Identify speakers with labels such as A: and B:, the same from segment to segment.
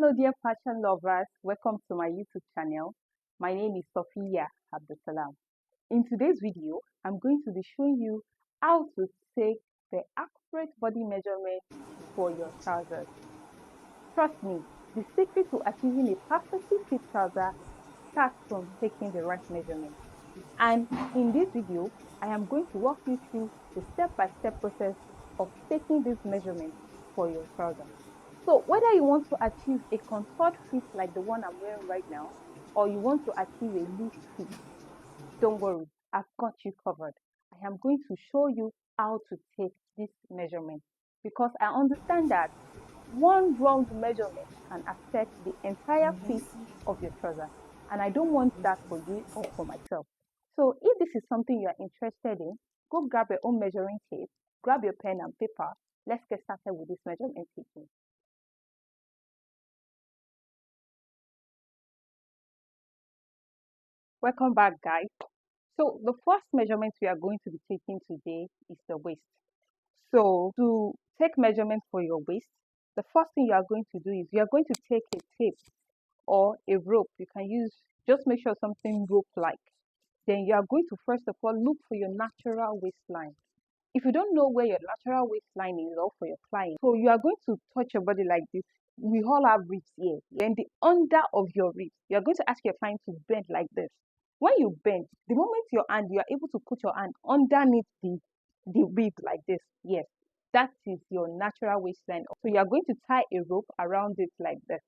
A: Hello dear fashion lovers, welcome to my YouTube channel. My name is Sophia Abdusalam. In today's video, I'm going to be showing you how to take the accurate body measurement for your trousers. Trust me, the secret to achieving a perfectly fit trouser starts from taking the right measurement. And in this video, I am going to walk you through the step-by-step process of taking this measurement for your trouser. So whether you want to achieve a contoured fit like the one I'm wearing right now, or you want to achieve a loose fit, don't worry, I've got you covered. I am going to show you how to take this measurement because I understand that one wrong measurement can affect the entire fit of your trouser, and I don't want that for you or for myself. So if this is something you are interested in, go grab your own measuring tape, grab your pen and paper. Let's get started with this measurement taking. Welcome back, guys. So the first measurement we are going to be taking today is the waist. So to take measurement for your waist, the first thing you are going to do is you are going to take a tape or a rope. You can use, just make sure something rope-like. Then you are going to first of all look for your natural waistline. If you don't know where your natural waistline is, or for your client, so you are going to touch your body like this. We all have ribs here. Then the under of your ribs, you are going to ask your client to bend like this. When you bend, the moment you are able to put your hand underneath the rib like this. Yes, that is your natural waistline. So you are going to tie a rope around it like this.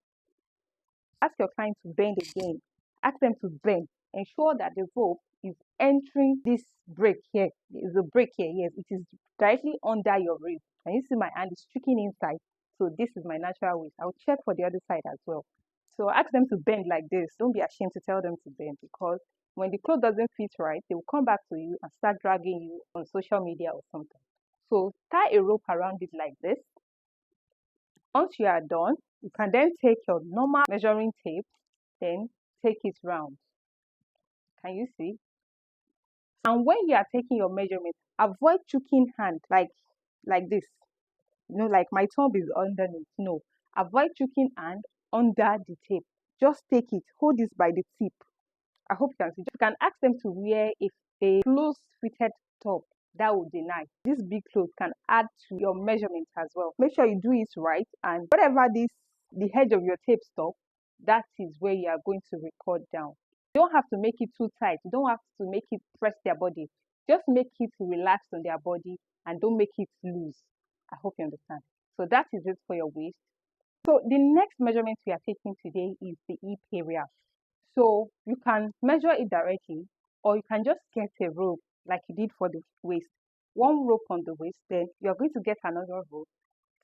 A: Ask your client to bend again. Ask them to bend. Ensure that the rope is entering this break here. There is a break here. Yes, it is directly under your rib. Can you see my hand is sticking inside? So this is my natural waist. I'll check for the other side as well. So ask them to bend like this. Don't be ashamed to tell them to bend, because when the clothes doesn't fit right, they will come back to you and start dragging you on social media or something. So tie a rope around it like this. Once you are done, you can then take your normal measuring tape, then take it round. Can you see? And when you are taking your measurement, avoid choking hand like this. Like my thumb is underneath. No, avoid choking hand under the tape. Just take it, hold this by the tip. I hope you can see. You can ask them to wear a close fitted top. That would be nice. This big clothes can add to your measurement as well. Make sure you do it right, and whatever the edge of your tape stop, that is where you are going to record down. You don't have to make it too tight. You don't have to make it press their body. Just make it relax on their body and don't make it loose. I hope you understand. So that is it for your waist. So the next measurement we are taking today is the hip area. So you can measure it directly, or you can just get a rope like you did for the waist. One rope on the waist, then you're going to get another rope,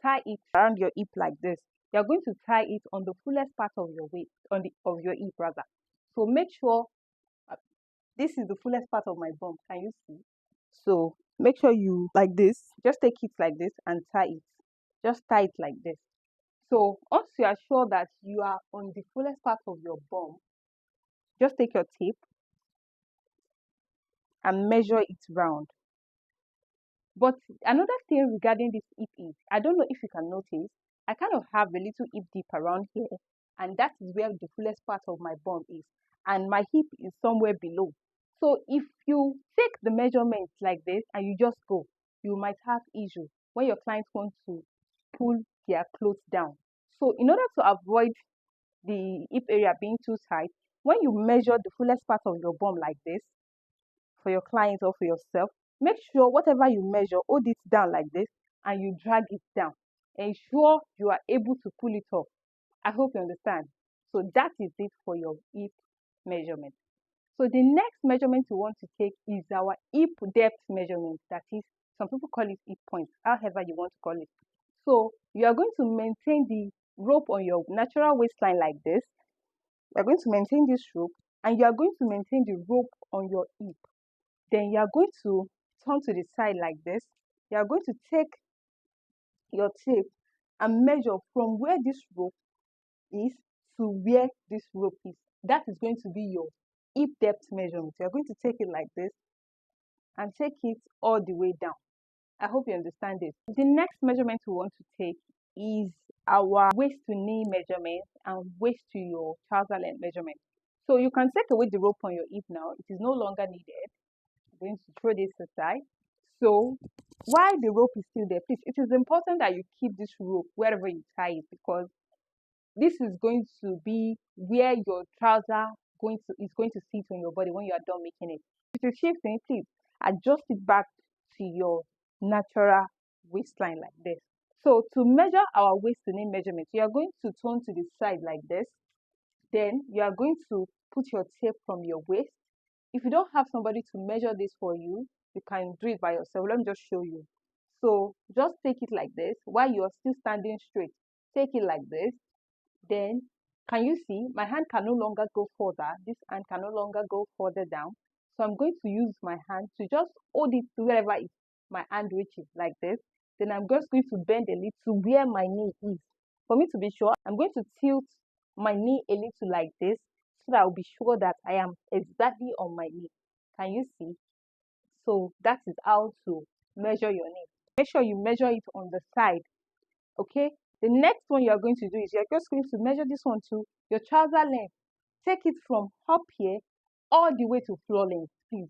A: tie it around your hip like this. You're going to tie it on the fullest part of your waist, of your hip rather. So make sure this is the fullest part of my bum. Can you see? So make sure you like this. Just take it like this and tie it. Just tie it like this. So once you are sure that you are on the fullest part of your bum, just take your tape and measure it round. But another thing regarding this hip is, I don't know if you can notice, I kind of have a little hip dip around here, and that is where the fullest part of my bum is, and my hip is somewhere below. So if you take the measurements like this and you just go, you might have issue when your clients want to pull their clothes down. So in order to avoid the hip area being too tight, when you measure the fullest part of your bum like this, for your client or for yourself, make sure whatever you measure, hold it down like this and you drag it down. Ensure you are able to pull it off. I hope you understand. So that is it for your hip measurement. So the next measurement you want to take is our hip depth measurement. That is, some people call it hip point, however you want to call it. So you are going to maintain the rope on your natural waistline like this. You are going to maintain this rope, and you are going to maintain the rope on your hip. Then you are going to turn to the side like this. You are going to take your tape and measure from where this rope is to where this rope is. That is going to be your hip depth measurement. You are going to take it like this and take it all the way down. I hope you understand it. The next measurement we want to take is our waist to knee measurement and waist to your trouser length measurement. So you can take away the rope on your hip now. It is no longer needed. I'm going to throw this aside. So while the rope is still there, please, it is important that you keep this rope wherever you tie it, because this is going to be where your trouser is going to sit on your body when you are done making it. If it's shifting, please adjust it back to your natural waistline like this. So to measure our waist to knee measurement, you are going to turn to the side like this. Then you are going to put your tape from your waist. If you don't have somebody to measure this for you, you can do it by yourself. Let me just show you. So just take it like this while you're still standing straight. Take it like this. Then can you see my hand can no longer go further? This hand can no longer go further down. So I'm going to use my hand to just hold it to wherever my hand reaches like this. Then I'm just going to bend a little where my knee is. For me to be sure, I'm going to tilt my knee a little like this so that I'll be sure that I am exactly on my knee. Can you see? So that is how to measure your knee. Make sure you measure it on the side. Okay, the next one you are going to do is you're just going to measure this one to your trouser length. Take it from up here all the way to floor length, please.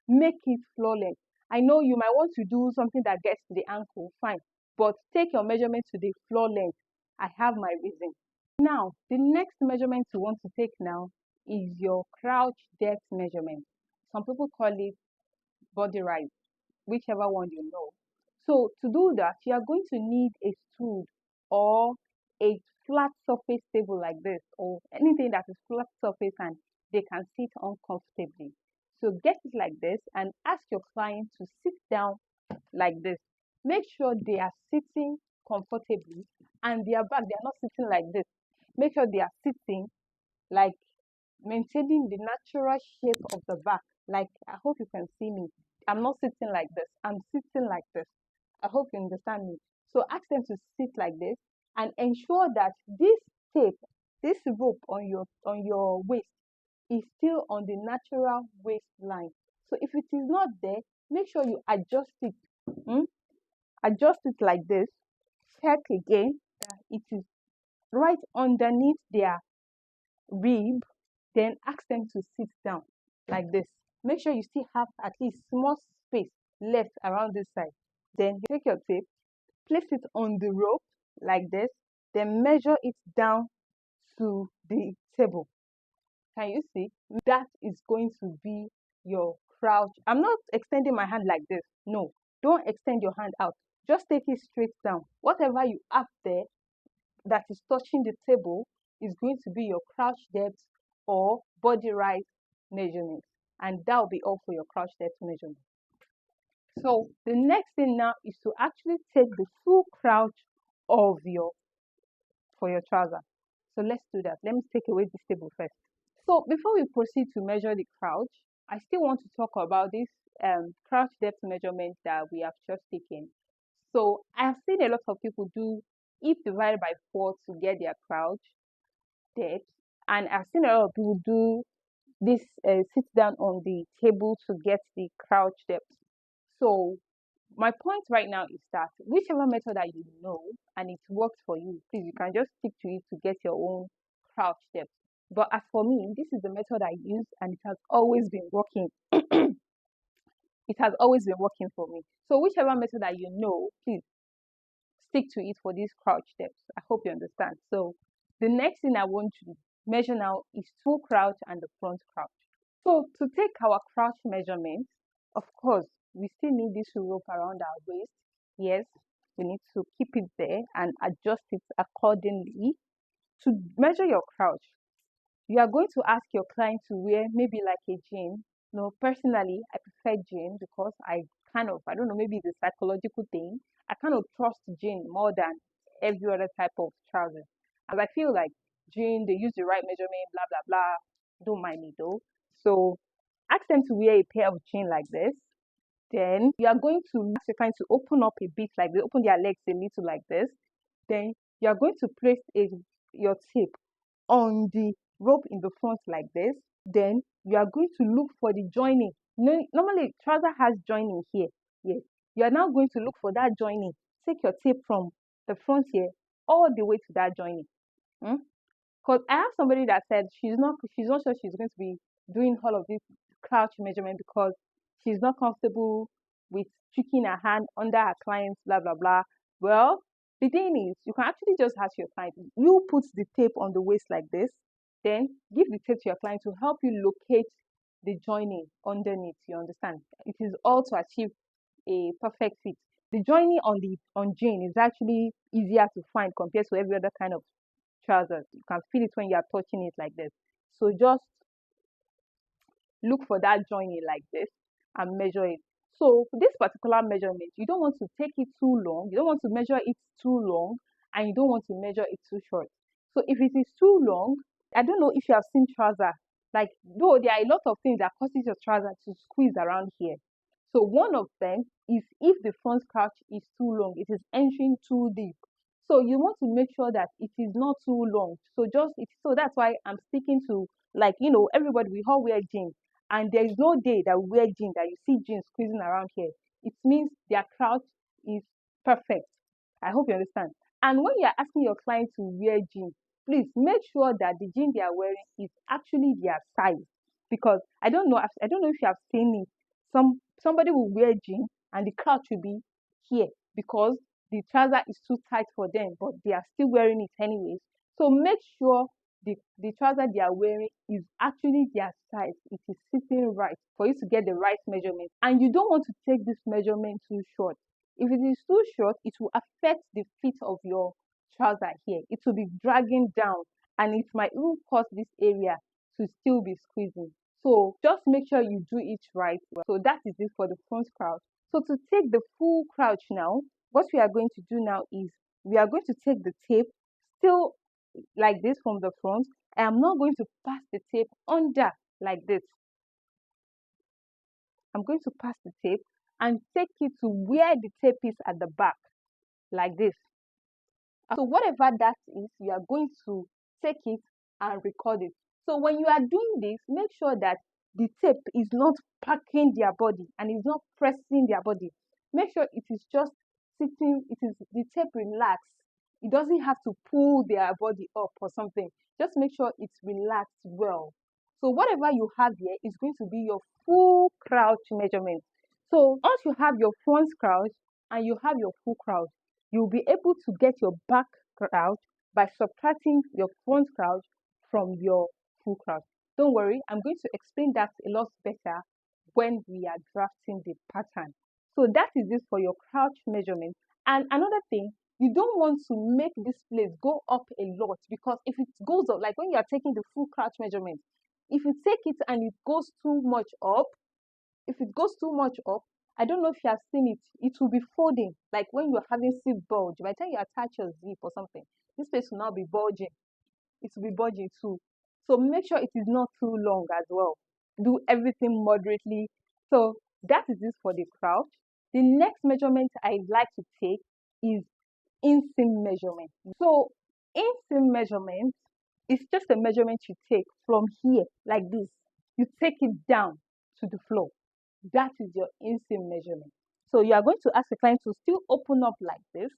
A: Make it floor length. I know you might want to do something that gets to the ankle, fine, but take your measurement to the floor length. I have my reason. Now, the next measurement you want to take now is your crouch depth measurement. Some people call it body rise, whichever one you know. So to do that, you are going to need a stool or a flat surface table like this, or anything that is flat surface and they can sit on comfortably. So get it like this and ask your client to sit down like this. Make sure they are sitting comfortably and their back, they are not sitting like this. Make sure they are sitting like maintaining the natural shape of the back. Like, I hope you can see me. I'm not sitting like this. I'm sitting like this. I hope you understand me. So ask them to sit like this and ensure that this tape, this rope on your waist is still on the natural waistline. So if it is not there, make sure you adjust it. Adjust it like this. Check again that it is right underneath their rib. Then ask them to sit down like this. Make sure you still have at least small space left around this side. Then you take your tape, place it on the rope like this, then measure it down to the table. Can you see? That is going to be your crouch. I'm not extending my hand like this. No, don't extend your hand out. Just take it straight down. Whatever you have there that is touching the table is going to be your crouch depth or body rise measurement. And that will be all for your crouch depth measurement. So the next thing now is to actually take the full crouch of for your trouser. So let's do that. Let me take away this table first. So before we proceed to measure the crouch, I still want to talk about this crouch depth measurement that we have just taken. So I've seen a lot of people do hip divided by 4 to get their crouch depth, and I've seen a lot of people do this sit down on the table to get the crouch depth. So my point right now is that whichever method that you know and it works for you, please, you can just stick to it to get your own crouch depth. But as for me, this is the method I use and it has always been working. It has always been working for me. So whichever method that you know, please stick to it for these crouch depths. I hope you understand. So the next thing I want to measure now is full crouch and the front crouch. So to take our crouch measurement, of course, we still need this rope around our waist. Yes, we need to keep it there and adjust it accordingly. To measure your crouch, you are going to ask your client to wear maybe like a jean. No, personally, I prefer jean because I don't know, maybe it's a psychological thing. I kind of trust jean more than every other type of trousers. As I feel like jean, they use the right measurement, blah, blah, blah. Don't mind me though. So ask them to wear a pair of jean like this. Then you are going to ask your client to open up a bit like this, open their legs a little like this. Then you are going to place your tape on the rope in the front like this. Then you are going to look for the joining. Normally, trouser has joining here. Yes. You are now going to look for that joining. Take your tape from the front here, all the way to that joining. Because I have somebody that said she's not sure she's going to be doing all of this crouch measurement because she's not comfortable with sticking her hand under her client's blah blah blah. Well, the thing is, you can actually just ask your client. You put the tape on the waist like this, then give the tape to your client to help you locate the joining underneath. You understand? It is all to achieve a perfect fit. The joining on jean is actually easier to find compared to every other kind of trousers. You can feel it when you are touching it like this. So just look for that joining like this and measure it. So for this particular measurement, you don't want to take it too long. You don't want to measure it too long, and you don't want to measure it too short. So if it is too long, I don't know if you have seen trouser. Like, though there are a lot of things that causes your trouser to squeeze around here. So one of them is if the front crouch is too long, it is entering too deep. So you want to make sure that it is not too long. So that's why I'm sticking to, like, everybody, we all wear jeans, and there is no day that we wear jeans that you see jeans squeezing around here. It means their crouch is perfect. I hope you understand. And when you are asking your client to wear jeans, please make sure that the jeans they are wearing is actually their size. Because I don't know if you have seen it. Somebody will wear jeans and the crouch will be here because the trouser is too tight for them, but they are still wearing it anyways. So make sure the trouser they are wearing is actually their size. It is sitting right for you to get the right measurement. And you don't want to take this measurement too short. If it is too short, it will affect the fit of your trouser here. It will be dragging down and it might even cause this area to still be squeezing. So just make sure you do it right. So that is it for the front crouch. So to take the full crouch now, what we are going to do now is we are going to take the tape still like this from the front. I am not going to pass the tape under like this. I'm going to pass the tape and take it to where the tape is at the back, like this. So whatever that is, you are going to take it and record it. So when you are doing this, make sure that the tape is not packing their body and is not pressing their body. Make sure it is just sitting, it is the tape relaxed. It doesn't have to pull their body up or something. Just make sure it's relaxed well. So whatever you have here is going to be your full crouch measurement. So once you have your front crouch and you have your full crouch, you'll be able to get your back crouch by subtracting your front crouch from your full crouch. Don't worry, I'm going to explain that a lot better when we are drafting the pattern. So that is it for your crouch measurement. And another thing, you don't want to make this place go up a lot, because if it goes up, like when you are taking the full crouch measurement, if you take it and it goes too much up, if it goes too much up, I don't know if you have seen it, it will be folding. Like when you're having zip bulge, by the time you attach your zip or something, this place will now be bulging. It will be bulging too. So make sure it is not too long as well. Do everything moderately. So that is it for the crouch. The next measurement I'd like to take is inseam measurement. So inseam measurement is just a measurement you take from here, like this. You take it down to the floor. That is your inseam measurement. So you are going to ask the client to still open up like this.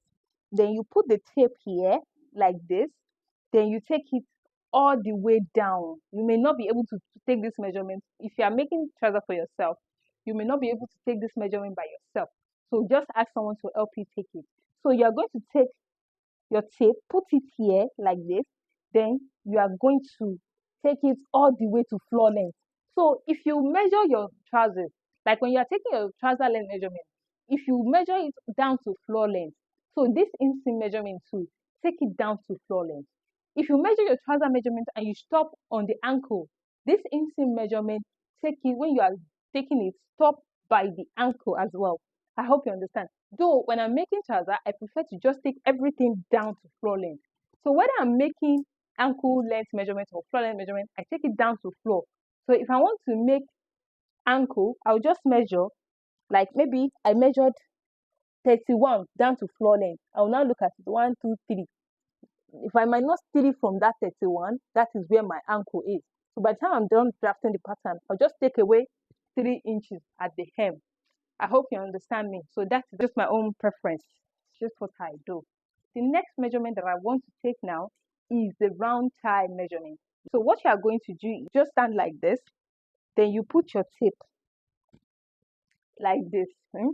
A: Then you put the tape here like this. Then you take it all the way down. You may not be able to take this measurement. If you are making trouser for yourself, you may not be able to take this measurement by yourself. So just ask someone to help you take it. So you are going to take your tape, put it here like this. Then you are going to take it all the way to floor length. So if you measure your trousers, like when you are taking your trouser length measurement, if you measure it down to floor length, so this inseam measurement too, take it down to floor length. If you measure your trouser measurement and you stop on the ankle, this inseam measurement, take it when you are taking it, stop by the ankle as well. I hope you understand. Though when I'm making trouser, I prefer to just take everything down to floor length. So whether I'm making ankle length measurement or floor length measurement, I take it down to floor. So if I want to make ankle, I'll just measure, like maybe I measured 31 down to floor length. I'll now look at it, 1, 2, 3. If I minus 3 from that 31, that is where my ankle is. So by the time I'm done drafting the pattern, I'll just take away 3 inches at the hem. I hope you understand me. So that's just my own preference. It's just what I do. The next measurement that I want to take now is the round tie measurement. So what you are going to do is just stand like this, then you put your tape like this.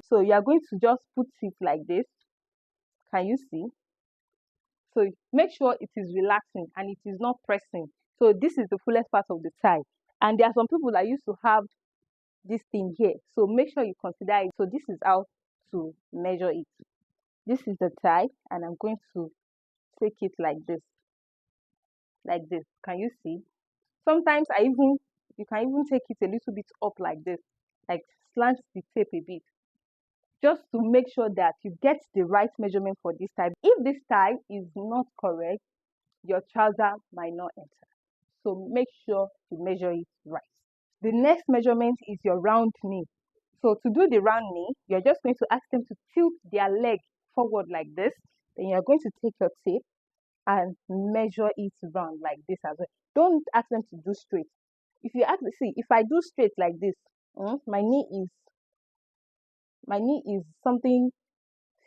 A: So you are going to just put it like this. Can you see? So make sure it is relaxing and it is not pressing. So this is the fullest part of the tie. And there are some people that used to have this thing here. So make sure you consider it. So this is how to measure it. This is the tie, and I'm going to take it like this. Like this. Can you see? Sometimes you can even take it a little bit up like this, like slant the tape a bit, just to make sure that you get the right measurement for this tie. If this tie is not correct, your trouser might not enter. So make sure you measure it right. The next measurement is your round knee. So to do the round knee, you're just going to ask them to tilt their leg forward like this. Then you're going to take your tape and measure it round like this as well. Don't ask them to do straight. If you ask, see, if I do straight like this, my knee is something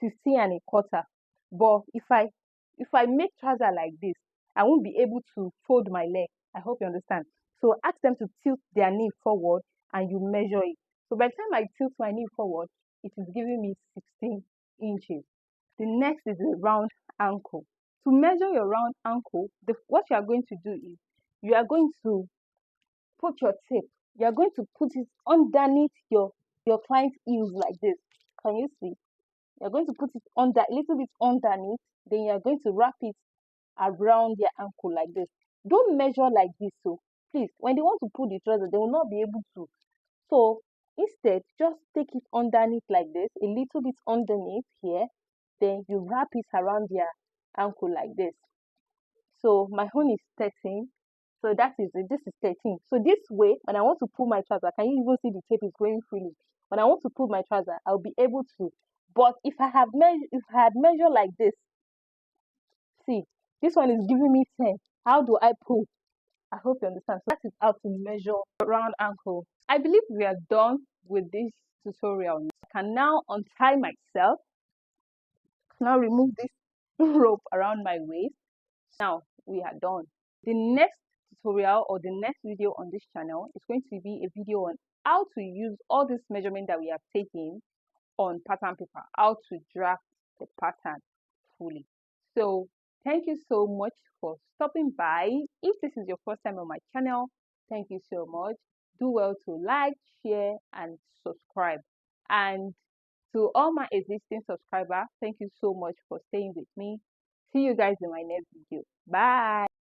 A: 15 and a quarter. But if I make trouser like this, I won't be able to fold my leg. I hope you understand. So ask them to tilt their knee forward and you measure it. So by the time I tilt my knee forward, it is giving me 16 inches. The next is the round ankle. To measure your round ankle, what you are going to do is you are going to put your tape. You are going to put it underneath your client's heels like this. Can you see? You're going to put it under a little bit underneath. Then you're going to wrap it around their ankle like this. Don't measure like this. So please, when they want to put the trouser, they will not be able to. So instead, just take it underneath like this, a little bit underneath here. Then you wrap it around their ankle like this. So my own is 13. So that is it. This is 13. So this way, when I want to pull my trouser, can you even see the tape is going freely? When I want to pull my trouser, I'll be able to. But if I had measured like this, see, this one is giving me 10. How do I pull? I hope you understand. So that is how to measure round ankle. I believe we are done with this tutorial. I can now untie myself. Now remove this rope around my waist. Now we are done. The next tutorial or the next video on this channel is going to be a video on how to use all this measurement that we have taken on pattern paper, how to draft the pattern fully. So thank you so much for stopping by. If this is your first time on my channel, thank you so much. Do well to like, share and subscribe. And to all my existing subscribers, thank you so much for staying with me. See you guys in my next video. Bye.